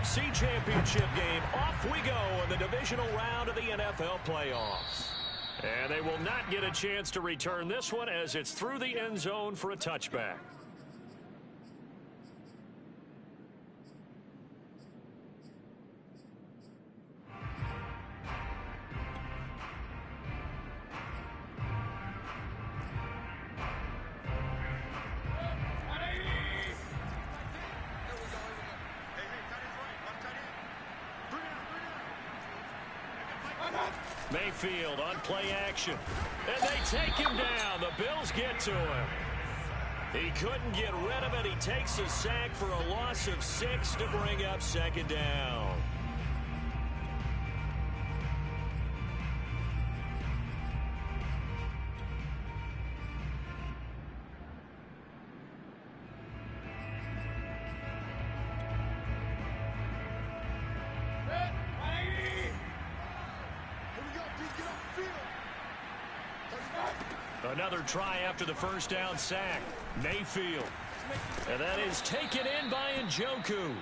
AFC Championship game. Off we go in the divisional round of the NFL playoffs. And they will not get a chance to return this one as it's through the end zone for a touchback. Mayfield on play action. And they take him down. The Bills get to him. He couldn't get rid of it. He takes a sack for a loss of 6 to bring up second down. Another try after the first down sack. Mayfield. And that is taken in by Njoku.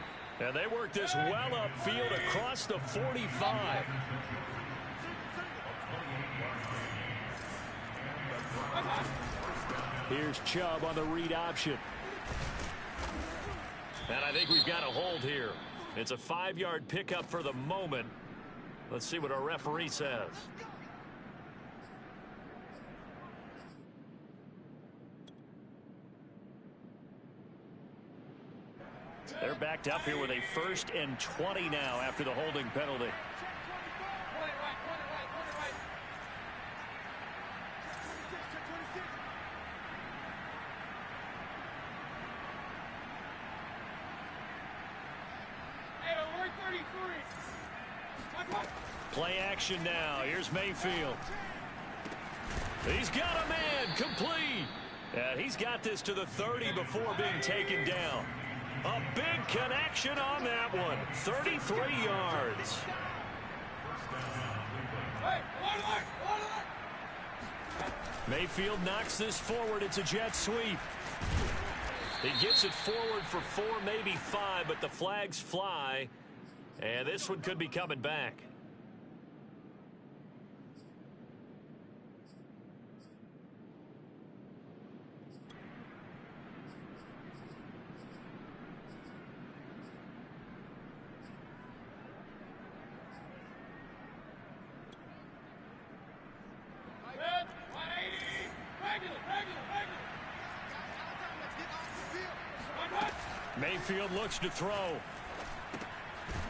And they work this well upfield across the 45. Here's Chubb on the read option. And I think we've got a hold here. It's a 5-yard pickup for the moment. Let's see what our referee says. They're backed up here with a 1st and 20 now after the holding penalty. Play action now. Here's Mayfield. He's got a man complete. And he's got this to the 30 before being taken down. A big connection on that one. 33 yards. Mayfield knocks this forward. It's a jet sweep. He gets it forward for 4, maybe 5, but the flags fly. And this one could be coming back. Mayfield looks to throw.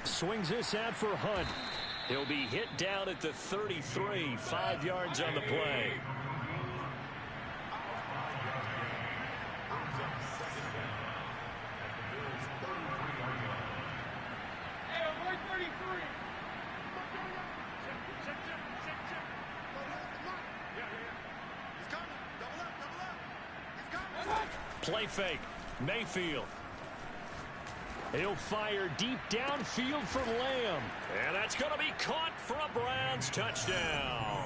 Swings this out for Hunt. He'll be hit down at the 33, 5 yards on the play. Play fake. Mayfield. He'll fire deep downfield for Lamb. And that's going to be caught for a Browns touchdown.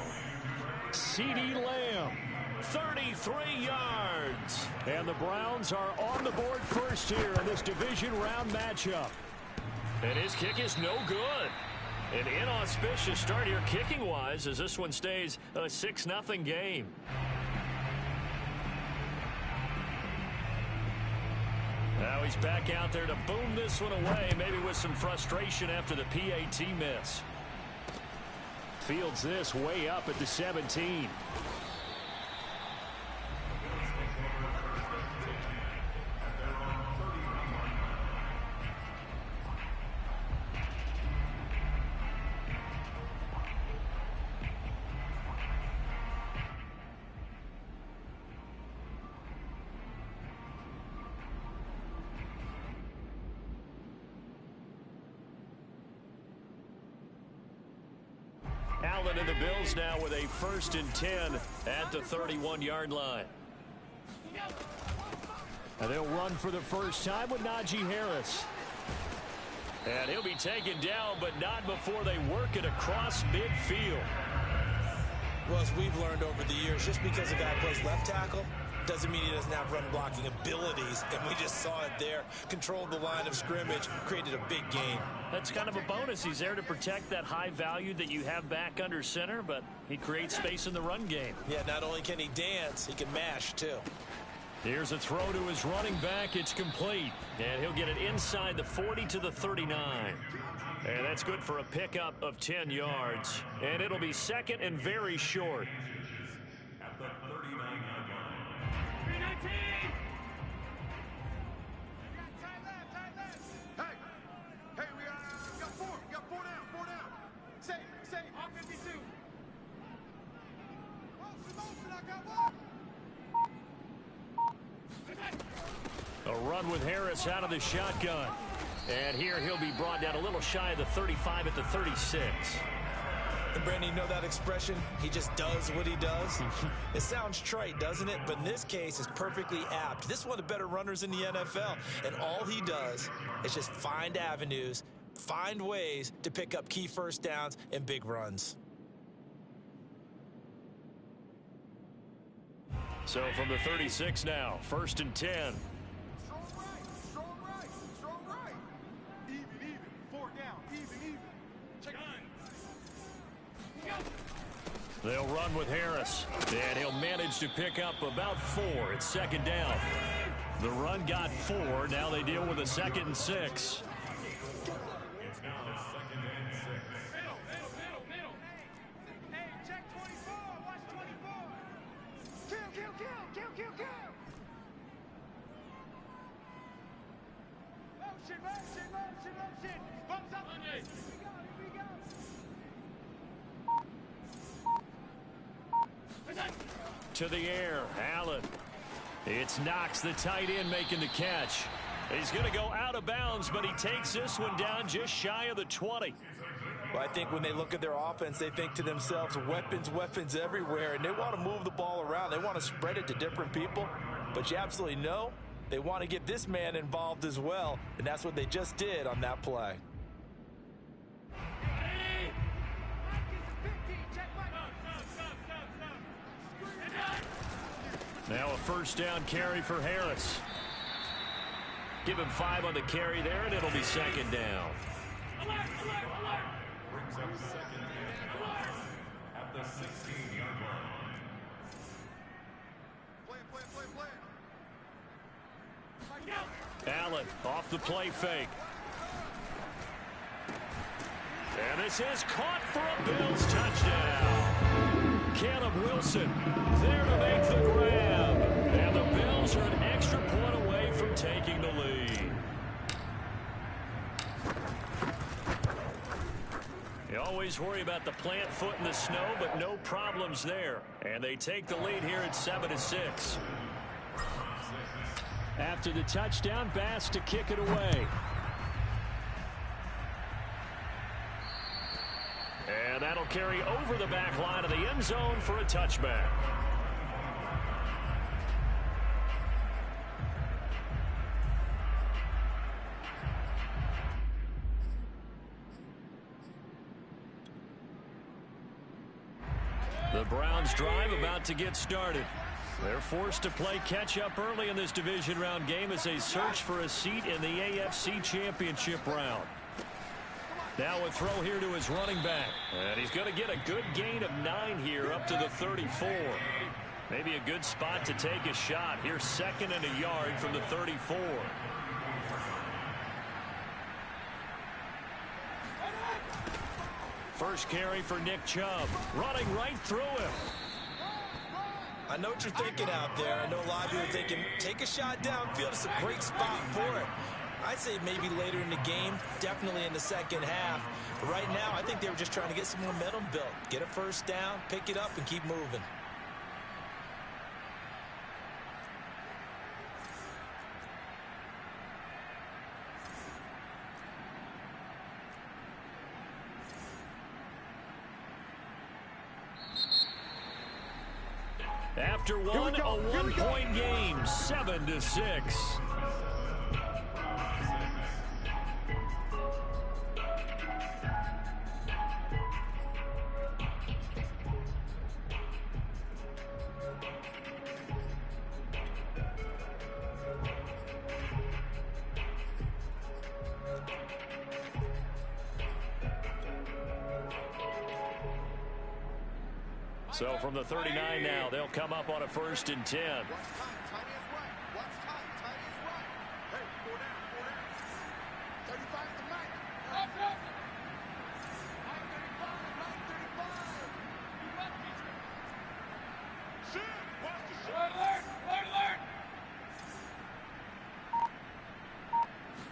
CeeDee Lamb, 33 yards. And the Browns are on the board first here in this division round matchup. And his kick is no good. An inauspicious start here kicking-wise as this one stays a 6-0 game. Now he's back out there to boom this one away, maybe with some frustration after the PAT miss. Fields this way up at the 17. Allen and the Bills now with a 1st and 10 at the 31-yard line. And they'll run for the first time with Najee Harris. And he'll be taken down, but not before they work it across midfield. Well, as we've learned over the years, just because a guy plays left tackle doesn't mean he doesn't have run blocking abilities, and we just saw it there. Controlled the line of scrimmage, created a big gain. That's kind of a bonus. He's there to protect that high value that you have back under center, but he creates space in the run game. Yeah, not only can he dance, he can mash too. Here's a throw to his running back. It's complete, and he'll get it inside the 40 to the 39. And that's good for a pickup of 10 yards. And it'll be second and very short. At the 39-yard line. 319! Hey, we got four. We got four down. Say, all 52. Motion, I got one. A run with Harris out of the shotgun. And here he'll be brought down a little shy of the 35 at the 36. And Brandon, you know that expression? He just does what he does. It sounds trite, doesn't it? But in this case, it's perfectly apt. This is one of the better runners in the NFL. And all he does is just find avenues, find ways to pick up key first downs and big runs. So from the 36 now, 1st and 10. Strong right. Even. 4 down. Even. Check. They'll run with Harris, and he'll manage to pick up about 4. It's 2nd down. The run got 4. Now they deal with a 2nd and 6. It's now 2nd and 6. Middle. Hey, check 24. Watch 24. Kill. Motion. Bumps up. Here we go. To the air, Allen. It's Knox, the tight end, making the catch. He's going to go out of bounds, but he takes this one down just shy of the 20. Well, I think when they look at their offense, they think to themselves, weapons everywhere, and they want to move the ball around. They want to spread it to different people, but you absolutely know they want to get this man involved as well, and that's what they just did on that play. Now a 1st down carry for Harris. Give him 5 on the carry there, and it'll be 2nd down. Brings up 2nd and 10 at the 16-yard line. Play. Allen off the play fake. And this is caught for a Bills touchdown. Caleb Wilson there to make the grab. And the Bills are an extra point away from taking the lead. You always worry about the plant foot in the snow, but no problems there. And they take the lead here at 7-6. After the touchdown, Bass to kick it away. And that'll carry over the back line of the end zone for a touchback. The Browns drive about to get started. They're forced to play catch-up early in this division round game as they search for a seat in the AFC Championship round. Now a throw here to his running back. And he's going to get a good gain of 9 here up to the 34. Maybe a good spot to take a shot. Here's 2nd and a yard from the 34. First carry for Nick Chubb. Running right through him. I know what you're thinking out there. I know a lot of you are thinking, take a shot downfield. It's a great spot for it. I'd say maybe later in the game, definitely in the second half. But right now, I think they were just trying to get some momentum built. Get a 1st down, pick it up, and keep moving. After one, a one-point game, 7-6. So from the 39 now, they'll come up on a 1st and 10. Watch tight, tight is right. Watch tight, tight is right. Hey, 4 down, 4 down. 35 to Mike. Mike 35, Mike 35. You got me. Shoot, watch the shot. Alert, alert, alert.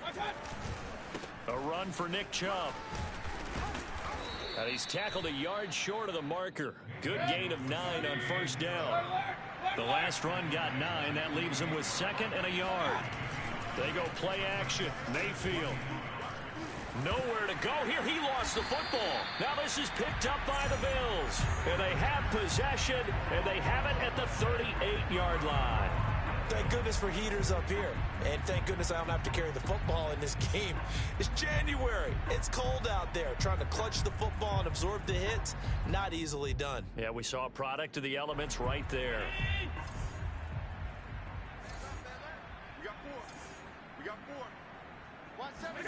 Watch out. A run for Nick Chubb. And he's tackled a yard short of the marker. Good gain of 9 on 1st down. The last run got 9. That leaves him with 2nd and a yard. They go play action. Mayfield. Nowhere to go here. He lost the football. Now this is picked up by the Bills. And they have possession, and they have it at the 38-yard line. Thank goodness for heaters up here. And thank goodness I don't have to carry the football in this game. It's January. It's cold out there. Trying to clutch the football and absorb the hits, not easily done. Yeah, we saw a product of the elements right there. We got 4. We got 4. Watch 7.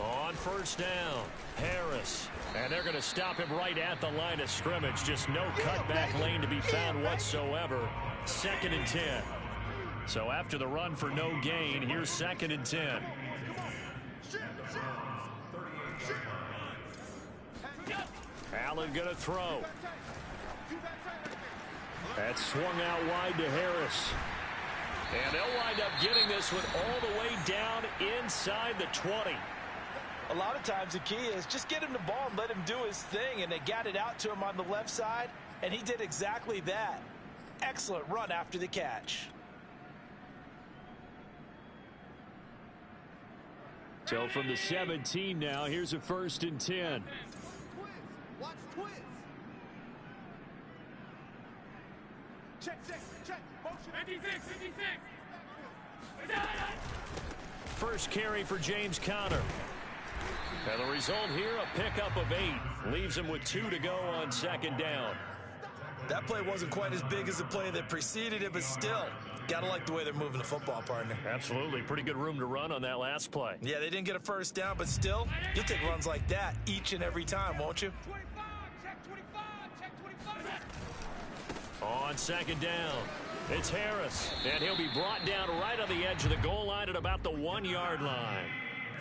On 1st down, Harris. And they're going to stop him right at the line of scrimmage. Just no cutback lane to be found whatsoever. 2nd and 10. So after the run for no gain, here's 2nd and 10. Allen going to throw. That swung out wide to Harris. And they'll wind up getting this one all the way down inside the 20. A lot of times the key is just get him the ball and let him do his thing, and they got it out to him on the left side, and he did exactly that. Excellent run after the catch. So from the 17 now, here's a 1st and 10. Watch twins. Check. Motion. 56, 56. First carry for James Conner. And the result here, a pickup of 8. Leaves him with 2 to go on 2nd down. That play wasn't quite as big as the play that preceded it, but still, gotta like the way they're moving the football, partner. Absolutely. Pretty good room to run on that last play. Yeah, they didn't get a 1st down, but still, you'll take runs like that each and every time, won't you? 25, check 25, check 25. On 2nd down, it's Harris. And he'll be brought down right on the edge of the goal line at about the 1-yard line.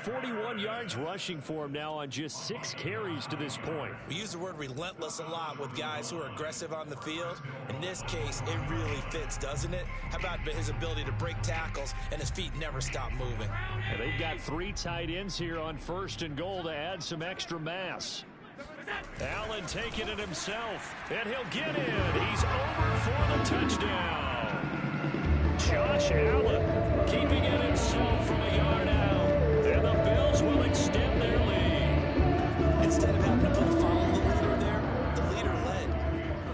41 yards rushing for him now on just 6 carries to this point. We use the word relentless a lot with guys who are aggressive on the field. In this case, it really fits, doesn't it? How about his ability to break tackles and his feet never stop moving? And they've got 3 tight ends here on 1st and goal to add some extra mass. Allen taking it himself, and he'll get in. He's over for the touchdown. Josh Allen keeping it himself from a yard out. And the Bills will extend their lead. Instead of having to follow the leader there, the leader led.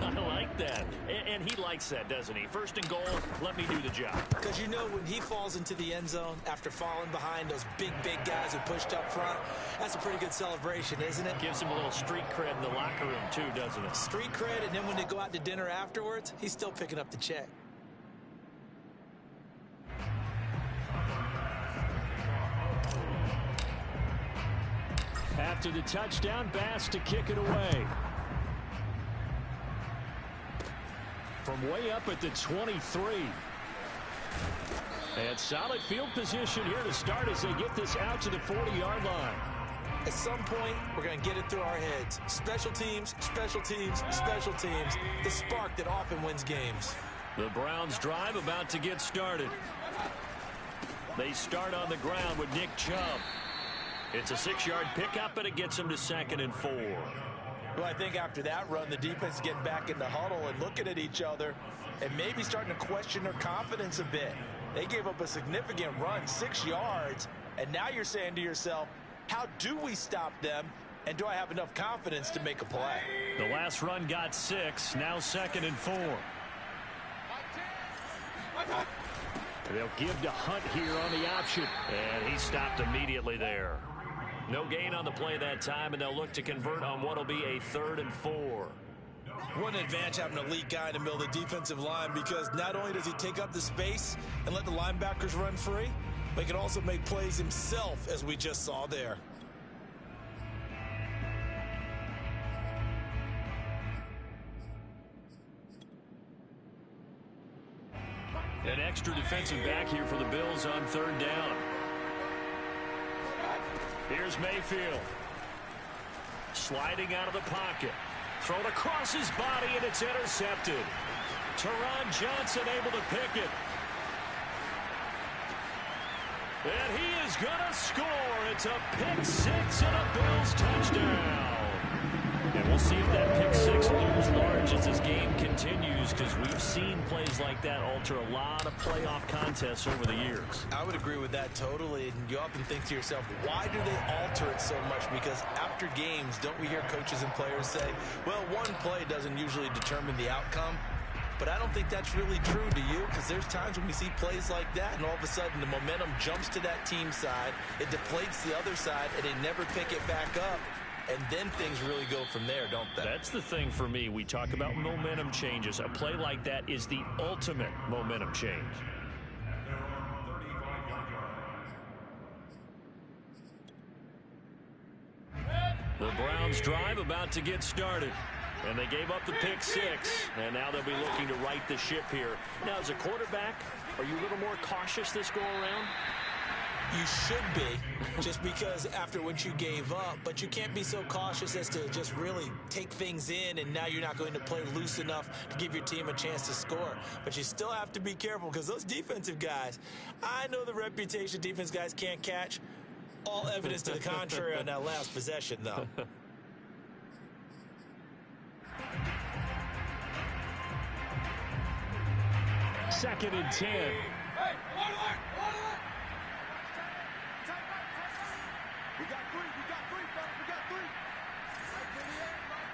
I like that. And he likes that, doesn't he? 1st and goal, let me do the job. Because you know when he falls into the end zone after falling behind those big guys who pushed up front, that's a pretty good celebration, isn't it? Gives him a little street cred in the locker room, too, doesn't it? Street cred, and then when they go out to dinner afterwards, he's still picking up the check. After the touchdown, Bass to kick it away. From way up at the 23. And solid field position here to start as they get this out to the 40-yard line. At some point, we're going to get it through our heads. Special teams, special teams, special teams. The spark that often wins games. The Browns drive about to get started. They start on the ground with Nick Chubb. It's a 6-yard pickup, and it gets him to 2nd and 4. Well, I think after that run, the defense is getting back in the huddle and looking at each other and maybe starting to question their confidence a bit. They gave up a significant run, 6 yards, and now you're saying to yourself, how do we stop them, and do I have enough confidence to make a play? The last run got 6, now 2nd and 4. They'll give to Hunt here on the option, and he stopped immediately there. No gain on the play that time, and they'll look to convert on what will be a 3rd and 4. What an advantage having an elite guy in the middle of the defensive line, because not only does he take up the space and let the linebackers run free, but he can also make plays himself, as we just saw there. An extra defensive back here for the Bills on third down. Here's Mayfield. Sliding out of the pocket. Thrown across his body, and it's intercepted. Teron Johnson able to pick it. And he is going to score. It's a pick six and a Bills touchdown. And we'll see if that pick six looms large as this game continues, because we've seen plays like that alter a lot of playoff contests over the years. I would agree with that totally. And you often think to yourself, why do they alter it so much? Because after games, don't we hear coaches and players say, well, one play doesn't usually determine the outcome. But I don't think that's really true, do you? Because there's times when we see plays like that, and all of a sudden the momentum jumps to that team side, it deflates the other side, and they never pick it back up. And then things really go from there, don't they? That's the thing for me. We talk about momentum changes. A play like that is the ultimate momentum change. The Browns drive about to get started. And they gave up the pick six. And now they'll be looking to right the ship here. Now, as a quarterback, are you a little more cautious this go around? You should be, just because after what you gave up, but you can't be so cautious as to just really take things in, and now you're not going to play loose enough to give your team a chance to score. But you still have to be careful, because those defensive guys, I know the reputation defense guys can't catch. All evidence to the contrary on that last possession, though. Second and 10. Hey, We got three, fellas. We got three. Right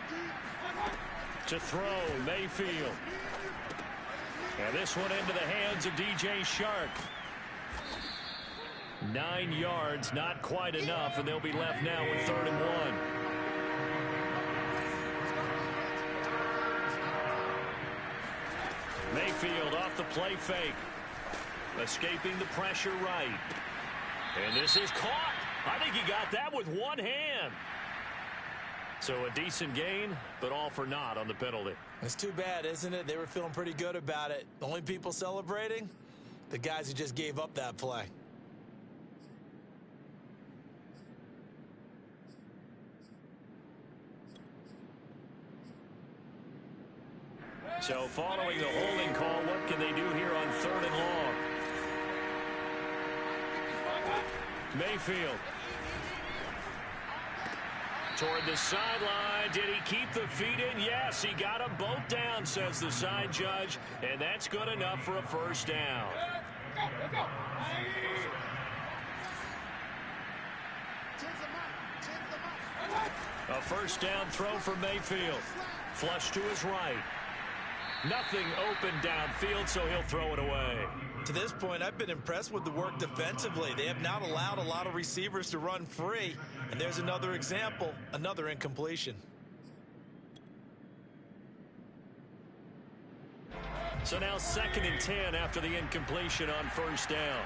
38. To throw, Mayfield. And this one into the hands of DJ Shark. 9 yards, not quite enough, and they'll be left now with 3rd and 1. Mayfield off the play fake. Escaping the pressure right. And this is caught. I think he got that with one hand. So a decent gain, but all for naught on the penalty. It's too bad, isn't it? They were feeling pretty good about it. The only people celebrating? The guys who just gave up that play. So following the holding call, what can they do here on 3rd and long? Mayfield. Toward the sideline. Did he keep the feet in? Yes, he got them both down, says the side judge. And that's good enough for a first down. let's go. A first down throw for Mayfield. Flush to his right. Nothing open downfield, so he'll throw it away. To this point, I've been impressed with the work defensively. They have not allowed a lot of receivers to run free. And there's another example, another incompletion. So now 2nd and 10 after the incompletion on first down.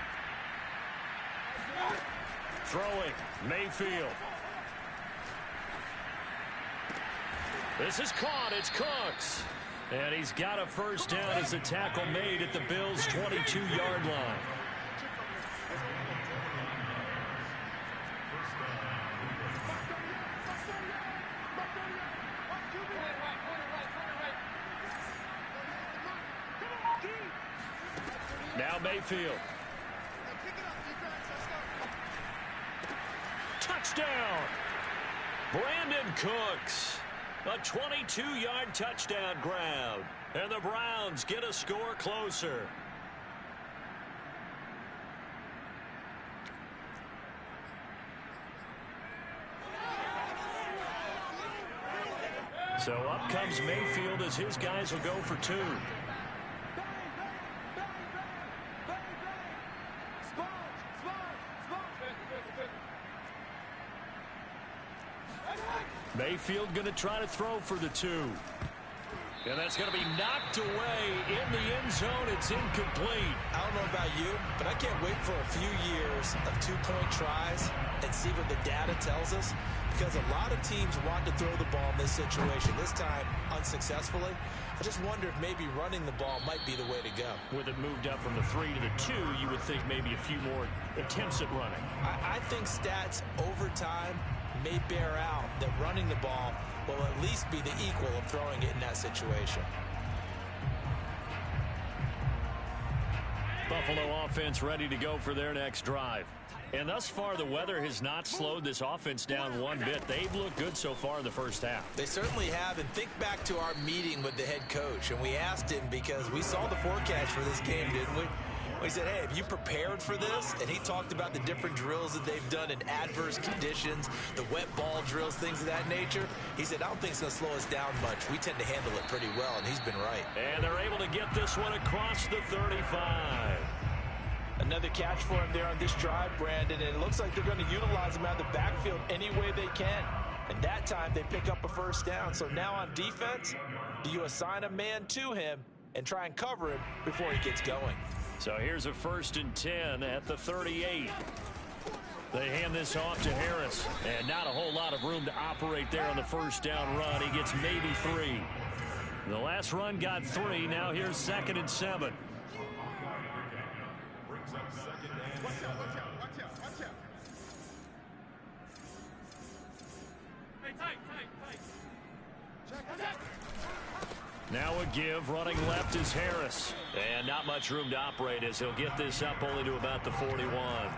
Throwing, Mayfield. This is caught, it's Cooks. And he's got a first down as the tackle made at the Bills' 22-yard line. Now Mayfield. Touchdown! Brandon Cooks. A 22-yard touchdown grab. And the Browns get a score closer. So up comes Mayfield as his guys will go for 2. Mayfield going to try to throw for the 2. And that's going to be knocked away in the end zone. It's incomplete. I don't know about you, but I can't wait for a few years of 2-point tries and see what the data tells us. because a lot of teams want to throw the ball in this situation. This time, unsuccessfully. I just wonder if maybe running the ball might be the way to go. With it moved up from the 3 to the 2, you would think maybe a few more attempts at running. I think stats over time may bear out that running the ball will at least be the equal of throwing it in that situation. Buffalo offense ready to go for their next drive. And thus far, the weather has not slowed this offense down one bit. They've looked good so far in the first half. They certainly have. And think back to our meeting with the head coach. And we asked him because we saw the forecast for this game, didn't we? We said, hey, have you prepared for this? And he talked about the different drills that they've done in adverse conditions, the wet ball drills, things of that nature. He said, I don't think it's going to slow us down much. We tend to handle it pretty well, and he's been right. And they're able to get this one across the 35. Another catch for him there on this drive, Brandon, and it looks like they're going to utilize him out of the backfield any way they can. And that time they pick up a first down. So now on defense, do you assign a man to him and try and cover him before he gets going? So here's a 1st and 10 at the 38. They hand this off to Harris, and not a whole lot of room to operate there on the first down run. He gets maybe 3. The last run got 3. Now here's 2nd and 7. Watch out, watch out, watch out, watch out. Hey, tight. Check. Now a give, running left is Harris. And not much room to operate as he'll get this up only to about the 41.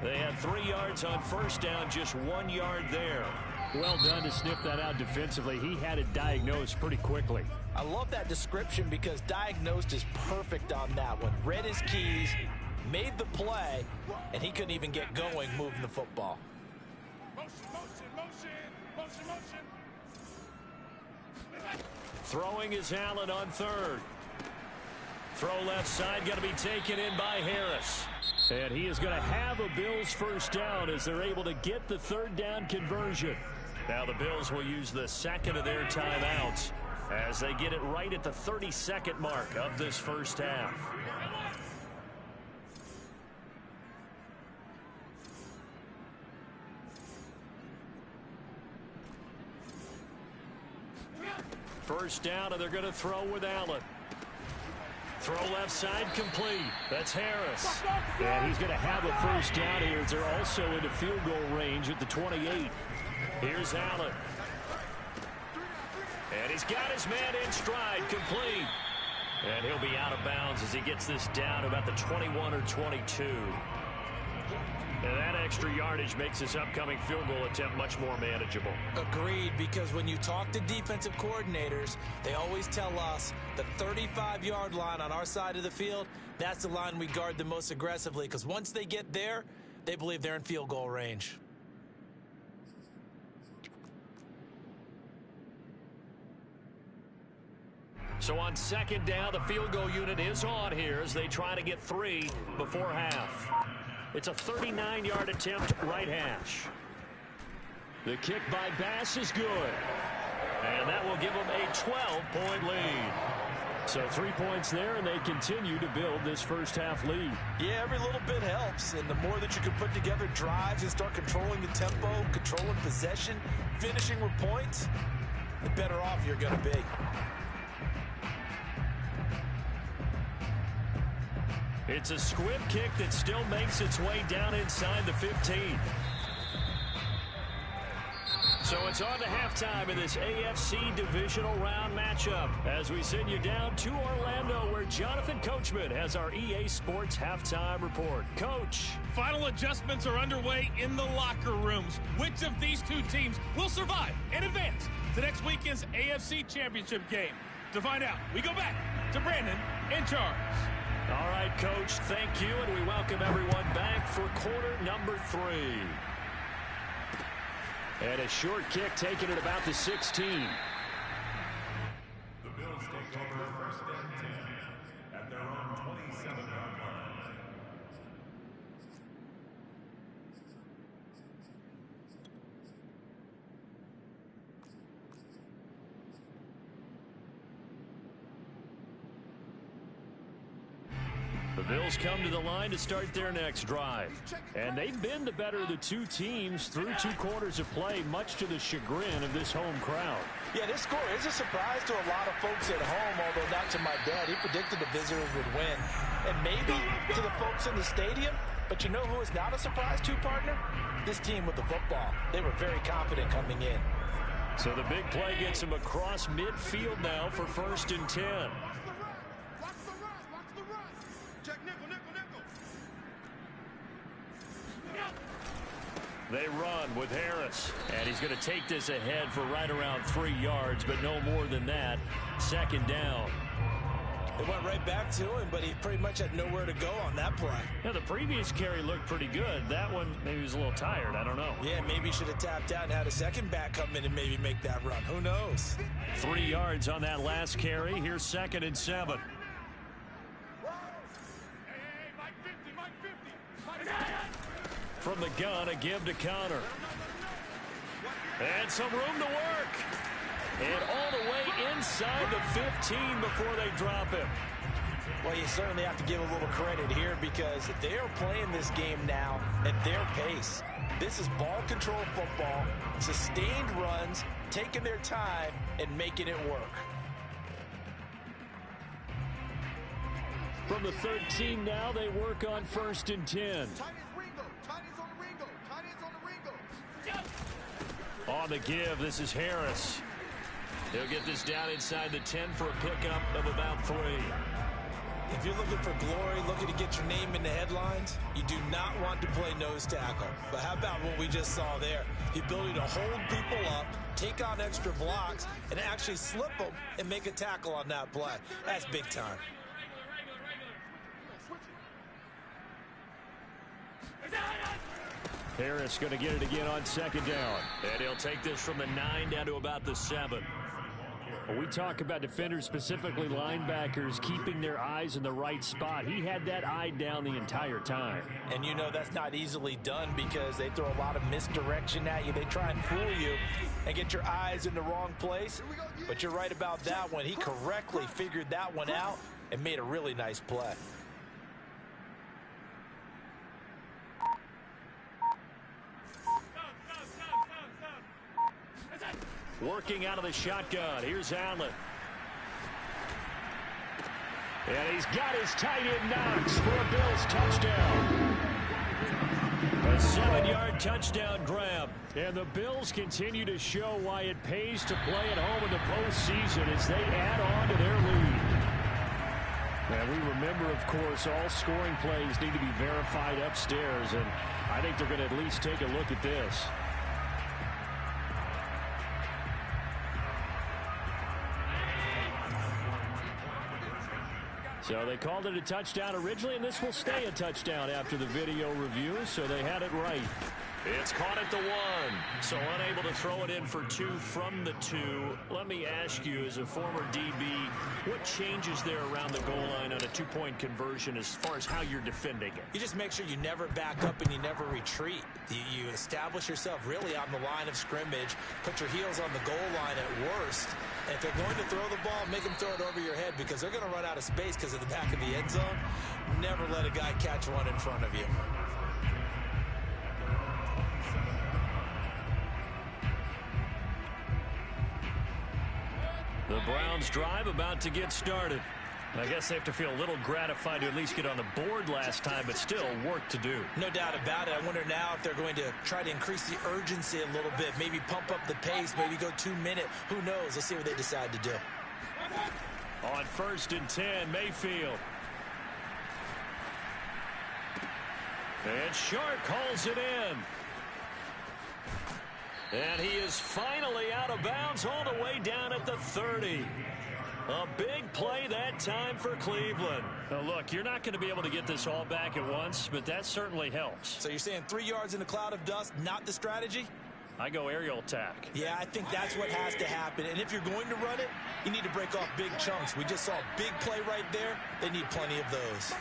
They had 3 yards on first down, just 1 yard there. Well done to sniff that out defensively. He had it diagnosed pretty quickly. I love that description because diagnosed is perfect on that one. Read his keys, made the play, and he couldn't even get going moving the football. Motion. Throwing is Allen on 3rd. Throw left side, going to be taken in by Harris. And he is going to have a Bills first down as they're able to get the 3rd down conversion. Now the Bills will use the 2nd of their timeouts as they get it right at the 32nd mark of this first half. First down, and they're going to throw with Allen. Throw left side complete. That's Harris. And he's going to have a first down here as they're also into field goal range at the 28. Here's Allen. And he's got his man in stride, complete. And he'll be out of bounds as he gets this down to about the 21 or 22. And that extra yardage makes this upcoming field goal attempt much more manageable. Agreed, because when you talk to defensive coordinators, they always tell us the 35-yard line on our side of the field, that's the line we guard the most aggressively, because once they get there, they believe they're in field goal range. So on 2nd down, the field goal unit is on here as they try to get 3 before half. It's a 39-yard attempt, right hash. The kick by Bass is good. And that will give them a 12-point lead. So 3 points there, and they continue to build this first half lead. Yeah, every little bit helps. And the more that you can put together drives and start controlling the tempo, controlling possession, finishing with points, the better off you're going to be. It's a squib kick that still makes its way down inside the 15. So it's on to halftime in this AFC divisional round matchup as we send you down to Orlando where Jonathan Coachman has our EA Sports halftime report. Coach. Final adjustments are underway in the locker rooms. Which of these two teams will survive and advance to next weekend's AFC Championship game? To find out, we go back to Brandon in charge. All right, Coach, thank you, and we welcome everyone back for quarter number 3. And a short kick taken at about the 16. The Bills take over 1st and 10 at their own 27-yard line. Bills come to the line to start their next drive. And they've been the better of the two teams through 2 quarters of play, much to the chagrin of this home crowd. Yeah, this score is a surprise to a lot of folks at home, although not to my dad. He predicted the visitors would win. And maybe to the folks in the stadium. But you know who is not a surprise to, partner? This team with the football. They were very confident coming in. So the big play gets him across midfield now for 1st and 10. Watch the run. Watch the run. Check nickel, nickel, nickel. They run with Harris. And he's going to take this ahead for right around 3 yards, but no more than that. 2nd down. They went right back to him, but he pretty much had nowhere to go on that play. Now, the previous carry looked pretty good. That one, maybe he was a little tired. I don't know. Yeah, maybe he should have tapped out and had a second back come in and maybe make that run. Who knows? 3 yards on that last carry. Here's 2nd and 7. Hey, Mike 50, Mike 50. From the gun, a give to Connor. And some room to work. And all the way inside the 15 before they drop him. Well, you certainly have to give a little credit here because they are playing this game now at their pace. This is ball control football, sustained runs, taking their time, and making it work. From the 13 now, they work on 1st and 10. Tight is Ringo. Tight is on the Ringo. Tight is on the Ringo. On the give, this is Harris. He'll get this down inside the 10 for a pickup of about 3. If you're looking for glory, looking to get your name in the headlines, you do not want to play nose tackle. But how about what we just saw there? The ability to hold people up, take on extra blocks, and actually slip them and make a tackle on that play. That's big time. Harris going to get it again on 2nd down. And he'll take this from the 9 down to about the 7. When we talk about defenders, specifically linebackers, keeping their eyes in the right spot. He had that eye down the entire time. And you know that's not easily done because they throw a lot of misdirection at you. They try and fool you and get your eyes in the wrong place. But you're right about that one. He correctly figured that one out and made a really nice play. Working out of the shotgun. Here's Allen. And he's got his tight end Knox for a Bills touchdown. A 7-yard touchdown grab. And the Bills continue to show why it pays to play at home in the postseason as they add on to their lead. And we remember, of course, all scoring plays need to be verified upstairs. And I think they're going to at least take a look at this. So they called it a touchdown originally, and this will stay a touchdown after the video review, so they had it right. It's caught at the 1, so unable to throw it in for 2 from the 2. Let me ask you, as a former DB, what changes there around the goal line on a 2-point conversion as far as how you're defending it? You just make sure you never back up and you never retreat. You establish yourself really on the line of scrimmage, put your heels on the goal line at worst. And if they're going to throw the ball, make them throw it over your head because they're going to run out of space because of the back of the end zone. Never let a guy catch one in front of you. The Browns drive about to get started. I guess they have to feel a little gratified to at least get on the board last time, but still work to do. No doubt about it. I wonder now if they're going to try to increase the urgency a little bit, maybe pump up the pace, maybe go 2 minute. Who knows? Let's see what they decide to do. On 1st and 10, Mayfield. And Shark hauls it in. And he is finally out of bounds all the way down at the 30. A big play that time for Cleveland. Now, look, you're not going to be able to get this all back at once, but that certainly helps. So you're saying 3 yards in a cloud of dust, not the strategy? I go aerial attack. Yeah, I think that's what has to happen. And if you're going to run it, you need to break off big chunks. We just saw a big play right there. They need plenty of those.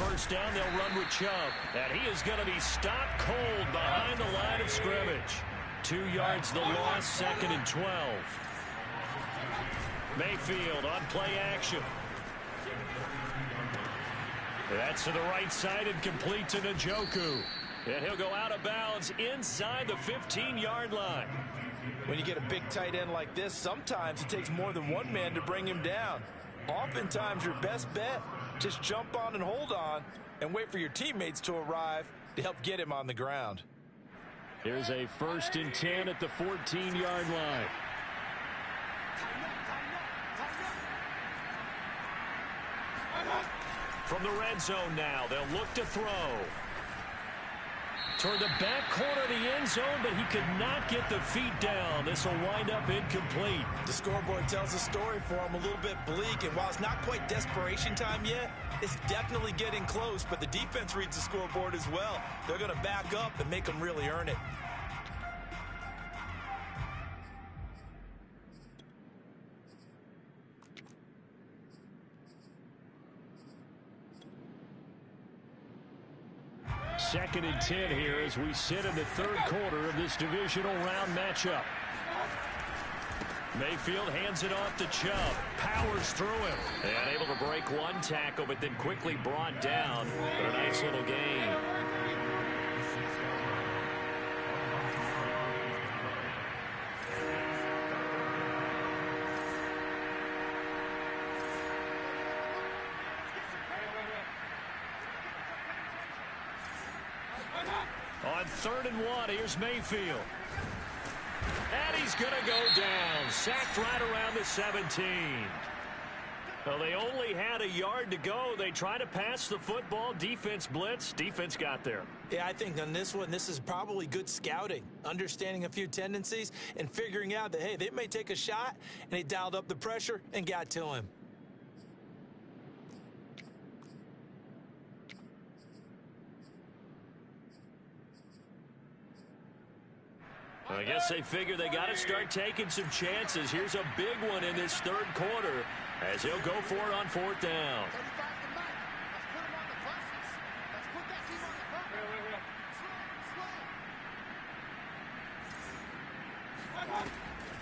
Watch the first down, they'll run with Chubb. And he is going to be stopped cold behind the line of scrimmage. 2 yards the loss, 2nd and 12. Mayfield on play action. That's to the right side and complete to Njoku. And he'll go out of bounds inside the 15-yard line. When you get a big tight end like this, sometimes it takes more than one man to bring him down. Oftentimes, your best bet, just jump on and hold on and wait for your teammates to arrive to help get him on the ground. Here's a 1st and 10 at the 14-yard line. From the red zone now, they'll look to throw. Toward the back corner of the end zone, but he could not get the feet down. This will wind up incomplete. The scoreboard tells a story for him, a little bit bleak, and while it's not quite desperation time yet, it's definitely getting close, but the defense reads the scoreboard as well. They're going to back up and make him really earn it. Second and 10 here as we sit in the 3rd quarter of this divisional round matchup. Mayfield hands it off to Chubb. Powers through him. And able to break one tackle, but then quickly brought down. But a nice little gain. On 3rd and 1, here's Mayfield. And he's going to go down. Sacked right around the 17. Well, they only had a yard to go. They tried to pass the football. Defense blitz. Defense got there. Yeah, I think on this one, this is probably good scouting, understanding a few tendencies, and figuring out that, hey, they may take a shot, and they dialed up the pressure and got to him. I guess they figure they got to start taking some chances. Here's a big one in this 3rd quarter as he'll go for it on 4th down.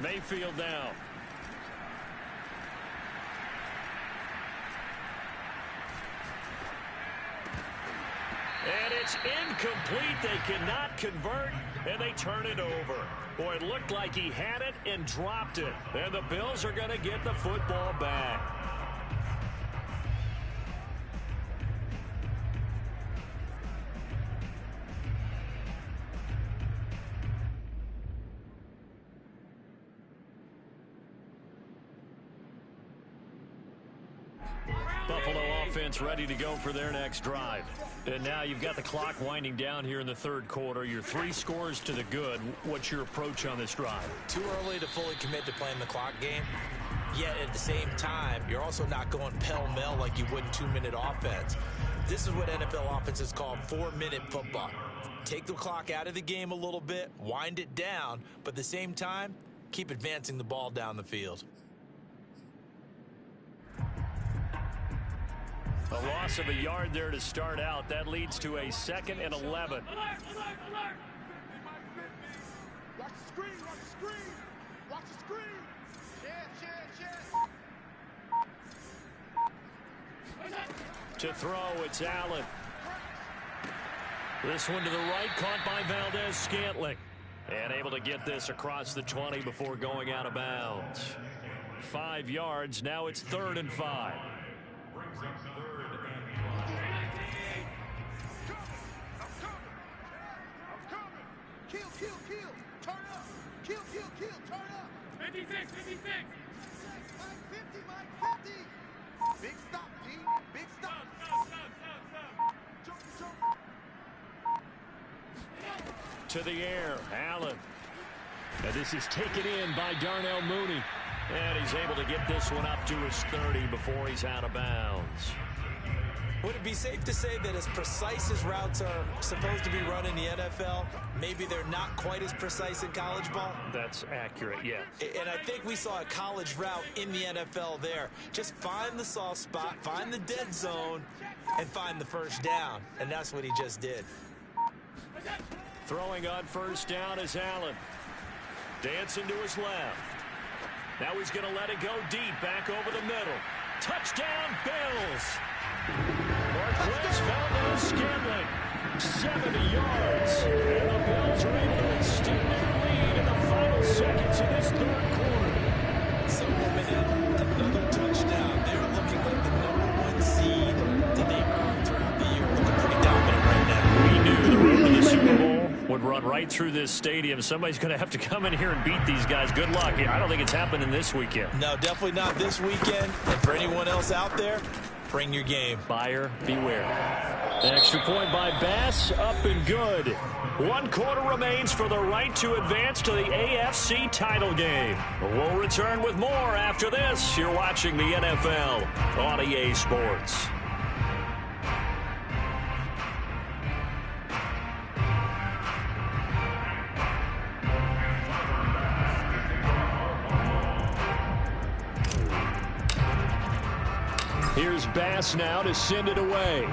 Mayfield now. And it's incomplete. They cannot convert, and they turn it over. Boy, it looked like he had it and dropped it. And the Bills are going to get the football back. Buffalo offense ready to go for their next drive. And now you've got the clock winding down here in the 3rd quarter. You're 3 scores to the good. What's your approach on this drive? Too early to fully commit to playing the clock game. Yet at the same time, you're also not going pell-mell like you would in 2-minute offense. This is what NFL offenses call 4-minute football. Take the clock out of the game a little bit, wind it down, but at the same time, keep advancing the ball down the field. A loss of a yard there to start out. That leads to a 2nd and 11. Alert, alert, alert. Watch the screen, watch the screen. Watch the screen. Check. To throw, it's Allen. This one to the right, caught by Valdez-Scantling. And able to get this across the 20 before going out of bounds. 5 yards, now it's 3rd and 5. Brings up 3rd and 5. Kill. Turn up. Kill. Turn up. 56. Mike 50. Big stop, D. Big stop. Jump. To the air, Allen. And this is taken in by Darnell Mooney. And he's able to get this one up to his 30 before he's out of bounds. Would it be safe to say that as precise as routes are supposed to be run in the NFL, maybe they're not quite as precise in college ball? That's accurate, yeah. And I think we saw a college route in the NFL there. Just find the soft spot, find the dead zone, and find the first down. And that's what he just did. Throwing on first down is Allen. Dancing to his left. Now he's going to let it go deep, back over the middle. Touchdown, Bills! Marquez Valdez-Scantling, 70 yards. And the Bills are able to extend their lead in the final seconds of this third quarter. So, another touchdown. They're looking like the #1 seed that they earned throughout the year. Looking pretty dominant right now. We knew the road to the Super Bowl would run right through this stadium. Somebody's going to have to come in here and beat these guys. Good luck. I don't think it's happening this weekend. No, definitely not this weekend. And for anyone else out there, bring your game. Buyer beware. Extra point by Bass, up and good. 1 quarter remains for the right to advance to the AFC title game. We'll return with more after this. You're watching the NFL on EA Sports. Here's Bass now to send it away.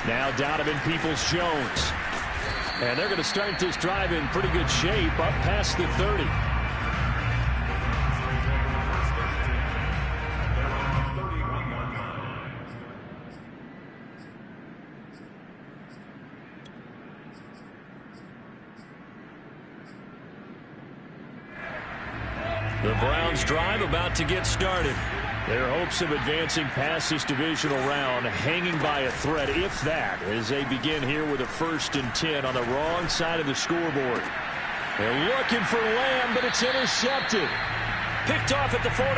Now Donovan Peoples-Jones. And they're going to start this drive in pretty good shape, up past the 30. The Browns drive about to get started. Their hopes of advancing past this divisional round hanging by a thread, if that, as they begin here with a 1st and 10 on the wrong side of the scoreboard. They're looking for Lamb, but it's intercepted. Picked off at the 48.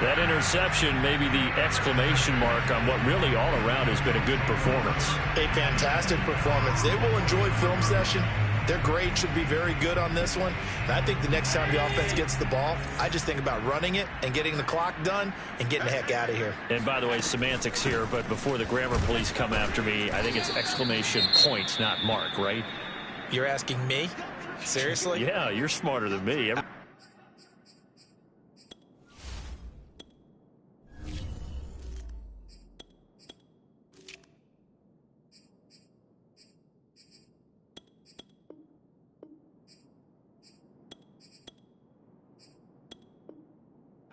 That interception may be the exclamation mark on what really all around has been a good performance. A fantastic performance. They will enjoy film session. Their grade should be very good on this one. And I think the next time the offense gets the ball, I just think about running it and getting the clock done and getting the heck out of here. And by the way, semantics here, but before the grammar police come after me, I think it's exclamation point, not mark, right? You're asking me? Seriously? Yeah, you're smarter than me.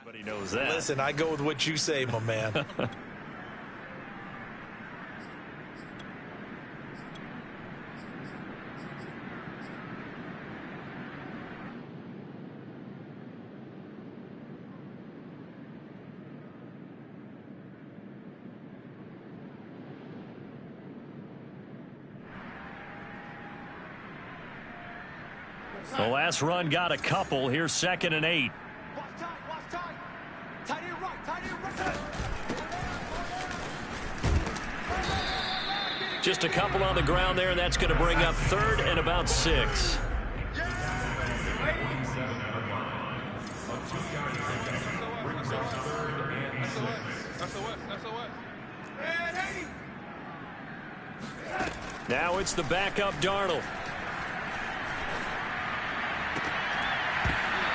Everybody knows that. Listen, I go with what you say, my man. The last run got a couple. Here's 2nd and 8. Just a couple on the ground there, and that's going to bring up 3rd and about 6. Now it's the backup Darnold.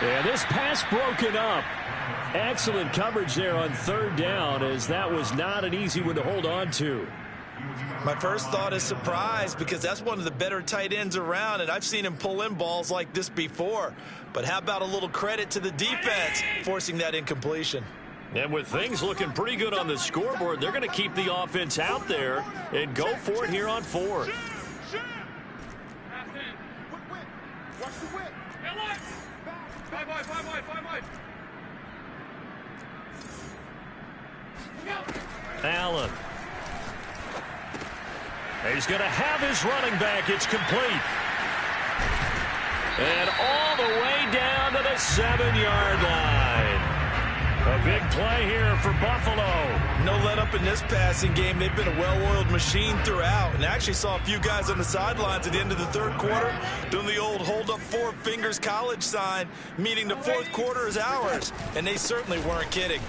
And this pass broken up. Excellent coverage there on 3rd down, as that was not an easy one to hold on to. My first thought is surprise, because that's one of the better tight ends around, and I've seen him pull in balls like this before. But how about a little credit to the defense forcing that incompletion? And with things looking pretty good on the scoreboard, they're going to keep the offense out there and go for it here on 4th. Allen. He's going to have his running back. It's complete. And all the way down to the 7-yard line. A big play here for Buffalo. No let up in this passing game. They've been a well-oiled machine throughout. And I actually saw a few guys on the sidelines at the end of the 3rd quarter doing the old hold up 4 fingers college sign, meaning the 4th quarter is ours. And they certainly weren't kidding.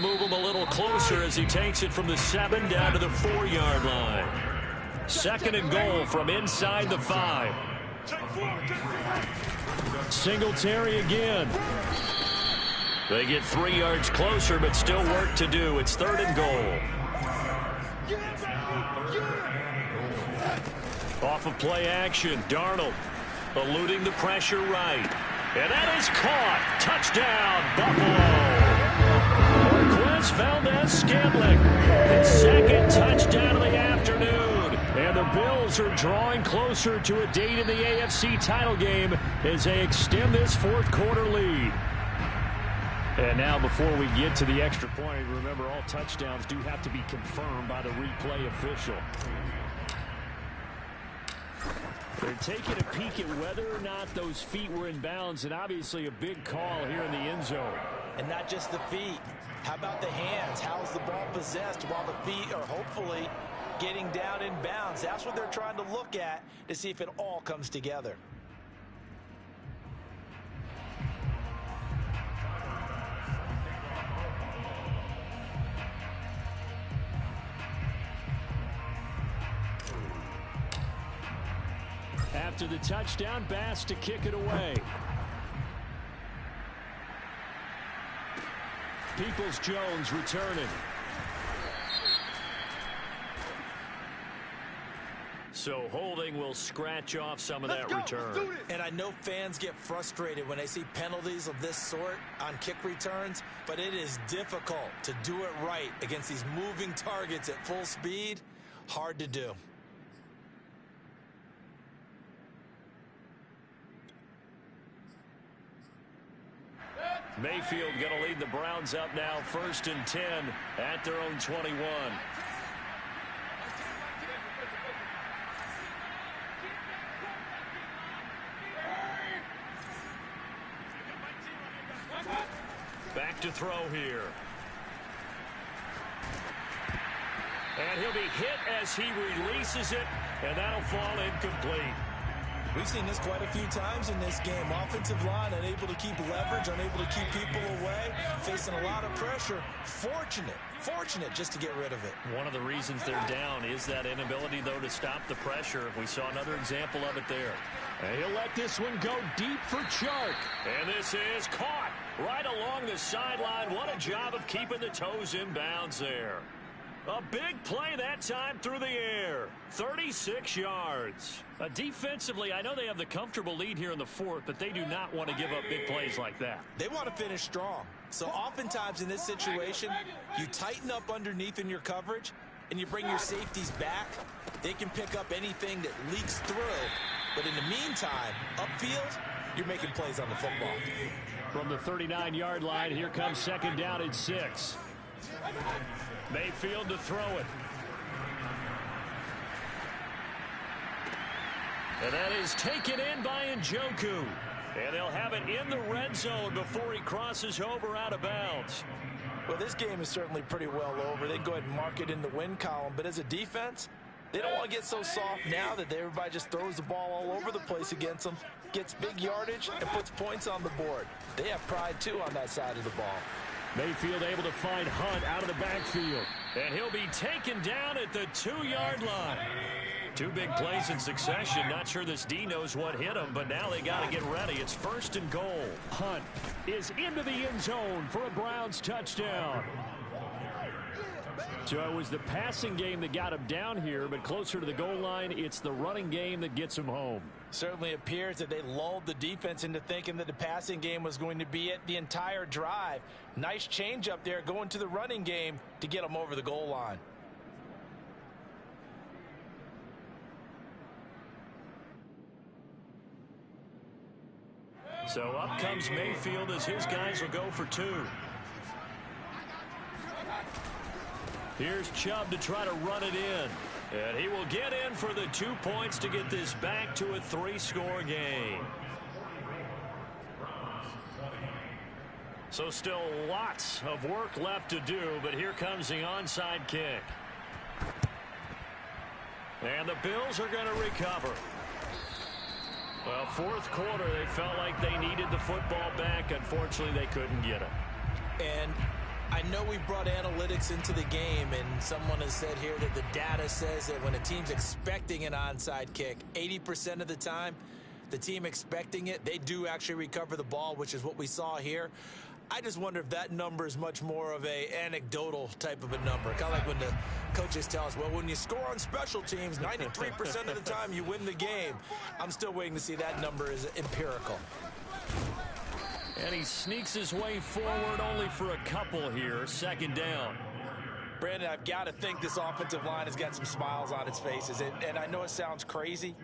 move him a little closer as he takes it from the 7 down to the 4-yard line. 2nd and goal from inside the 5. Singletary again. They get 3 yards closer, but still work to do. It's 3rd and goal. Off of play action, Darnold eluding the pressure right. And that is caught. Touchdown, Buffalo. Marquez Valdez-Scantling. His 2nd touchdown of the afternoon. And the Bills are drawing closer to a date in the AFC title game as they extend this 4th quarter lead. And now before we get to the extra point, remember all touchdowns do have to be confirmed by the replay official. They're taking a peek at whether or not those feet were in bounds, and obviously a big call here in the end zone. And not just the feet. How about the hands? How's the ball possessed while the feet are hopefully getting down in bounds? That's what they're trying to look at to see if it all comes together. After the touchdown, Bass to kick it away. Peoples-Jones returning. So holding will scratch off some of that return. And I know fans get frustrated when they see penalties of this sort on kick returns, but it is difficult to do it right against these moving targets at full speed. Hard to do. Mayfield going to lead the Browns up now, 1st and 10 at their own 21. Back to throw here. And he'll be hit as he releases it, and that'll fall incomplete. We've seen this quite a few times in this game. Offensive line unable to keep leverage, unable to keep people away, facing a lot of pressure. Fortunate just to get rid of it. One of the reasons they're down is that inability, though, to stop the pressure. We saw another example of it there. And he'll let this one go deep for Chark. And this is caught right along the sideline. What a job of keeping the toes in bounds there. A big play that time through the air. 36 yards. Defensively, I know they have the comfortable lead here in the 4th, but they do not want to give up big plays like that. They want to finish strong. So oftentimes in this situation, you tighten up underneath in your coverage, and you bring your safeties back. They can pick up anything that leaks through. But in the meantime, upfield, you're making plays on the football. From the 39-yard line, here comes 2nd down and 6. Mayfield to throw it. And that is taken in by Njoku. And they'll have it in the red zone before he crosses over out of bounds. Well, this game is certainly pretty well over. They can go ahead and mark it in the win column. But as a defense, they don't want to get so soft now that everybody just throws the ball all over the place against them, gets big yardage, and puts points on the board. They have pride, too, on that side of the ball. Mayfield able to find Hunt out of the backfield. And he'll be taken down at the 2-yard line. 2 big plays in succession. Not sure this D knows what hit him, but now they got to get ready. It's 1st and goal. Hunt is into the end zone for a Browns touchdown. So it was the passing game that got him down here, but closer to the goal line, it's the running game that gets him home. Certainly appears that they lulled the defense into thinking that the passing game was going to be it the entire drive. Nice change up there going to the running game to get them over the goal line. So up comes Mayfield as his guys will go for 2. Here's Chubb to try to run it in. And he will get in for the 2 points to get this back to a 3-score game. So still lots of work left to do, but here comes the onside kick. And the Bills are going to recover. Well, 4th quarter, they felt like they needed the football back. Unfortunately, they couldn't get it. And I know we brought analytics into the game, and someone has said here that the data says that when a team's expecting an onside kick, 80% of the time, the team expecting it, they do actually recover the ball, which is what we saw here. I just wonder if that number is much more of a anecdotal type of a number. Kind of like when the coaches tell us, well, when you score on special teams, 93% of the time you win the game. I'm still waiting to see that number is empirical. And he sneaks his way forward only for a couple here. Second down. Brandon, I've got to think this offensive line has got some smiles on its faces. And I know it sounds crazy,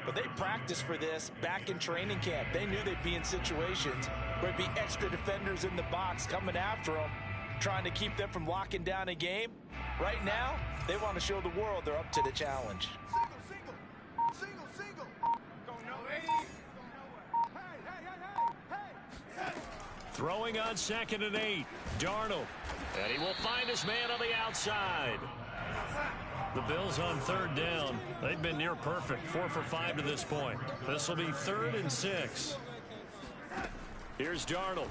but they practiced for this back in training camp. They knew they'd be in situations where there'd be extra defenders in the box coming after them, trying to keep them from locking down a game. Right now, they want to show the world they're up to the challenge. Single. Throwing on 2nd and 8. Darnold. And he will find his man on the outside. The Bills on 3rd down. They've been near perfect. 4 for 5 to this point. This will be 3rd and 6. Here's Darnold.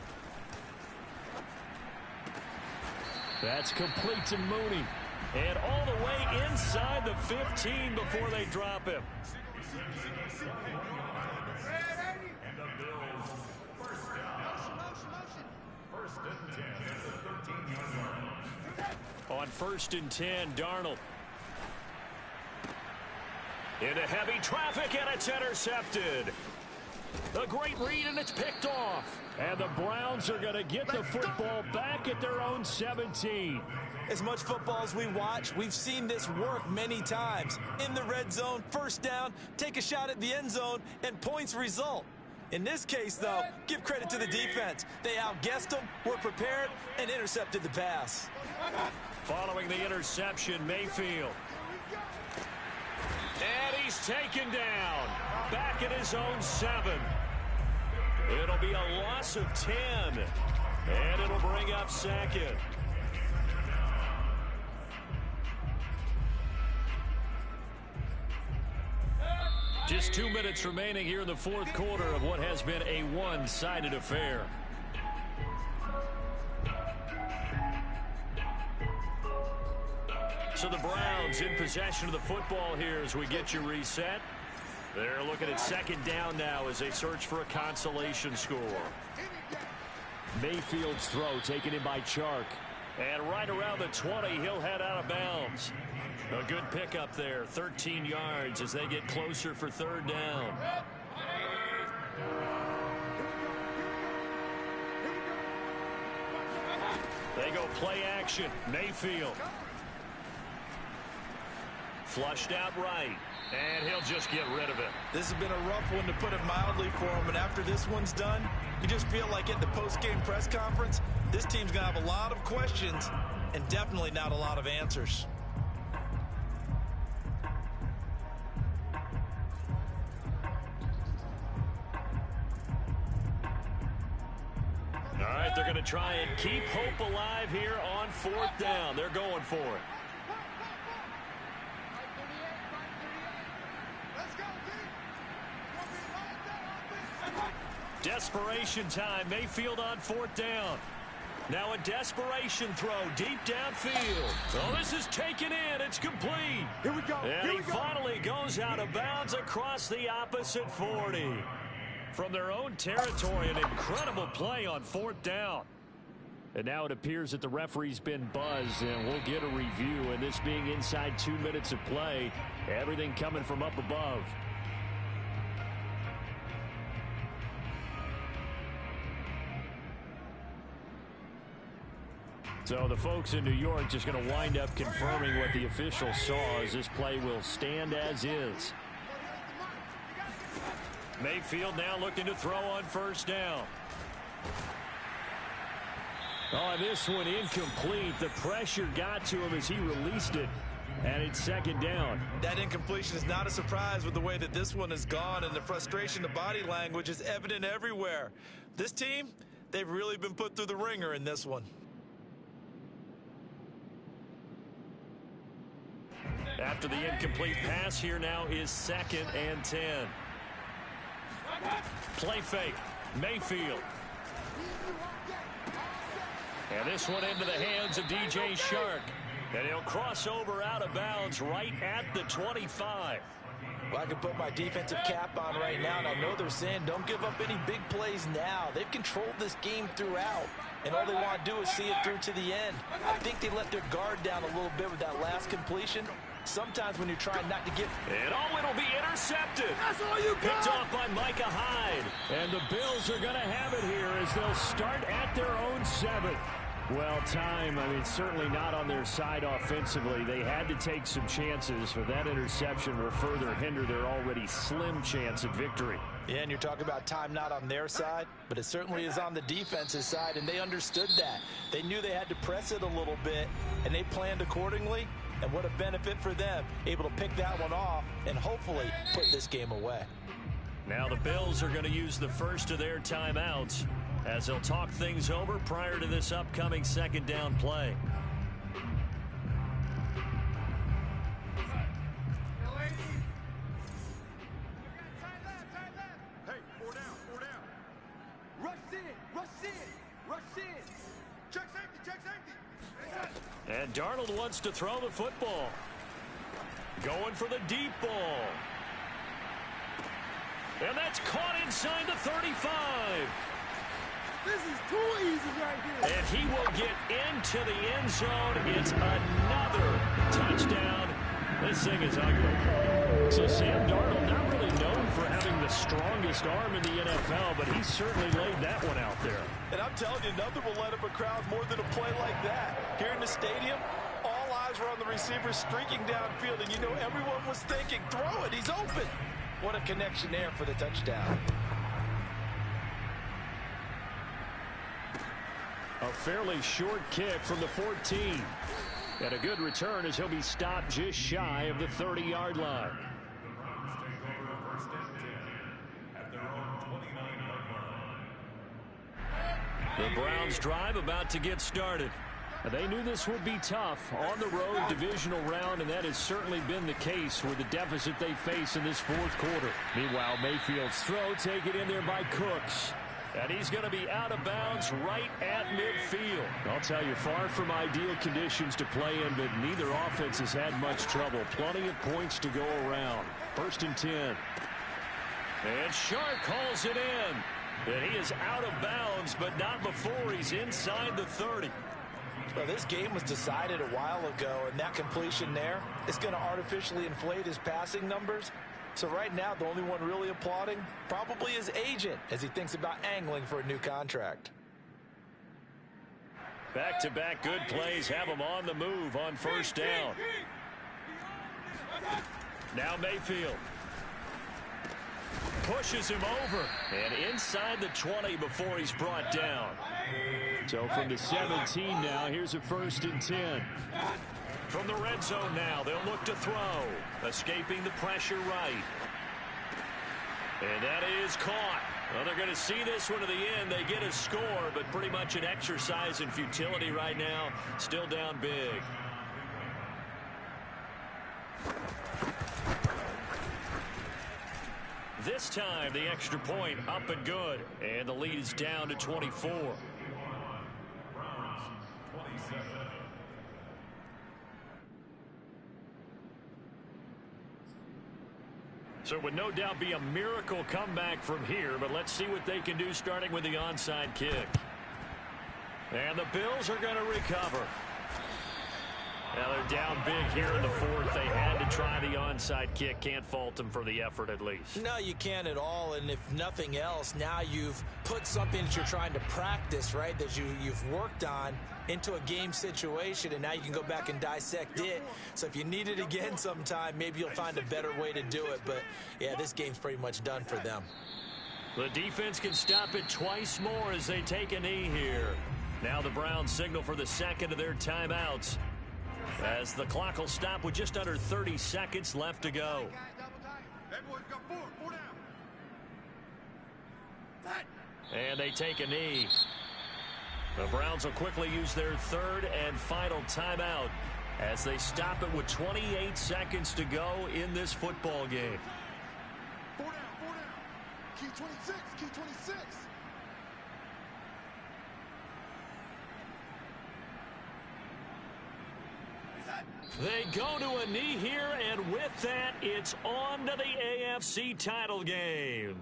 That's complete to Mooney. And all the way inside the 15 before they drop him. And the Bills, first down. First and 10 at the 13-yard line. On 1st and 10, Darnold. Into heavy traffic, and it's intercepted. A great read, and it's picked off. And the Browns are going to get the football back at their own 17. As much football as we watch, we've seen this work many times. In the red zone, first down, take a shot at the end zone, and points result. In this case, though, give credit to the defense. They outguessed them, were prepared, and intercepted the pass. Following the interception, Mayfield. And he's taken down. Back at his own 7. It'll be a loss of 10. And it'll bring up 2nd. Just 2 minutes remaining here in the 4th quarter of what has been a one-sided affair. So the Browns in possession of the football here as we get you reset. They're looking at 2nd down now as they search for a consolation score. Mayfield's throw taken in by Chark. And right around the 20, he'll head out of bounds. A good pickup there, 13 yards as they get closer for 3rd down. They go play action. Mayfield. Flushed out right. And he'll just get rid of it. This has been a rough one, to put it mildly, for him. And after this one's done, you just feel like at the post-game press conference, this team's going to have a lot of questions and definitely not a lot of answers. All right, they're going to try and keep hope alive here on 4th down. They're going for it. Desperation time. Mayfield on 4th down. Now a desperation throw deep downfield. Oh, this is taken in. It's complete. Here we go. And he finally goes out of bounds across the opposite 40. From their own territory, an incredible play on 4th down. And now it appears that the referee's been buzzed, and we'll get a review. And this being inside 2 minutes of play, everything coming from up above. So the folks in New York just going to wind up confirming what the official saw, as this play will stand as is. Mayfield now looking to throw on 1st down. Oh, this one incomplete. The pressure got to him as he released it, and it's 2nd down. That incompletion is not a surprise with the way that this one has gone, and the frustration, the body language is evident everywhere. This team, they've really been put through the ringer in this one. After the incomplete pass, here now is 2nd and 10. Play fake. Mayfield. And this one into the hands of DJ Shark. And he'll cross over out of bounds right at the 25. Well, I can put my defensive cap on right now, and I know they're saying don't give up any big plays now. They've controlled this game throughout, and all they want to do is see it through to the end. I think they let their guard down a little bit with that last completion. Sometimes when you're trying not to get... And it'll be intercepted. That's all you got. Picked off by Micah Hyde. And the Bills are going to have it here as they'll start at their own 7. Well, time, certainly not on their side offensively. They had to take some chances, but that interception will further hinder their already slim chance at victory. Yeah, and you're talking about time not on their side, but it certainly is on the defensive side, and they understood that. They knew they had to press it a little bit, and they planned accordingly, and what a benefit for them, able to pick that one off and hopefully put this game away. Now the Bills are going to use the first of their timeouts as they'll talk things over prior to this upcoming second down play. Hey, 4 down, 4 down. Rush in, rush in, rush in. Check safety, check safety. And Darnold wants to throw the football. Going for the deep ball. And that's caught inside the 35. This is too easy right here. And he will get into the end zone. It's another touchdown. This thing is ugly. So Sam Darnold, not really known for having the strongest arm in the NFL, but he certainly laid that one out there. And I'm telling you, nothing will let up a crowd more than a play like that. Here in the stadium, all eyes were on the receiver streaking downfield, and you know everyone was thinking, throw it, he's open. What a connection there for the touchdown. A fairly short kick from the 14. And a good return as he'll be stopped just shy of the 30-yard line. The Browns take over 1st and 10 at their own 29-yard line. The Browns drive about to get started. They knew this would be tough on the road divisional round, and that has certainly been the case with the deficit they face in this fourth quarter. Meanwhile, Mayfield's throw taken in there by Cooks. And he's going to be out of bounds right at midfield. I'll tell you, far from ideal conditions to play in, but neither offense has had much trouble. Plenty of points to go around. 1st and 10. And Shark hauls it in. And he is out of bounds, but not before he's inside the 30. Well, this game was decided a while ago, and that completion there is going to artificially inflate his passing numbers. So right now, the only one really applauding probably his agent as he thinks about angling for a new contract. Back-to-back good plays have him on the move on 1st down. Now Mayfield pushes him over and inside the 20 before he's brought down. So from the 17 now, here's a 1st and 10. From the red zone now, they'll look to throw. Escaping the pressure right. And that is caught. Well, they're going to see this one to the end. They get a score, but pretty much an exercise in futility right now. Still down big. This time, the extra point up and good. And the lead is down to 24. Browns 27. So it would no doubt be a miracle comeback from here, but let's see what they can do starting with the onside kick. And the Bills are going to recover. Now they're down big here in the 4th. They had to try the onside kick. Can't fault them for the effort at least. No, you can't at all, and if nothing else, now you've put something that you're trying to practice, right, that you've worked on into a game situation, and now you can go back and dissect it. So if you need it again sometime, maybe you'll find a better way to do it. But, yeah, this game's pretty much done for them. The defense can stop it twice more as they take a knee here. Now the Browns signal for the second of their timeouts, as the clock will stop with just under 30 seconds left to go. Hey, boys, got 4 down. And they take a knee. The Browns will quickly use their 3rd and final timeout as they stop it with 28 seconds to go in this football game. 4 down, 4 down. Key 26, key 26. They go to a knee here, and with that, it's on to the AFC title game.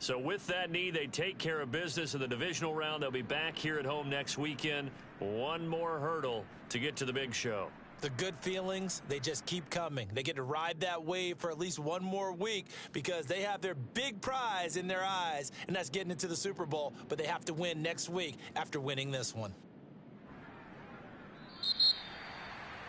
So with that knee, they take care of business in the divisional round. They'll be back here at home next weekend. One more hurdle to get to the big show. The good feelings, they just keep coming. They get to ride that wave for at least one more week because they have their big prize in their eyes, and that's getting into the Super Bowl. But they have to win next week after winning this one.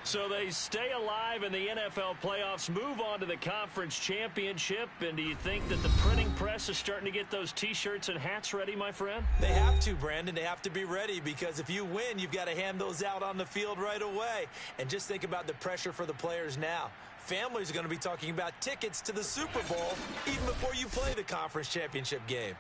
So they stay alive in the NFL playoffs, move on to the conference championship. And do you think that the printing press is starting to get those T-shirts and hats ready, my friend? They have to, Brandon. They have to be ready because if you win, you've got to hand those out on the field right away. And just think about the pressure for the players now. Families are going to be talking about tickets to the Super Bowl even before you play the conference championship game.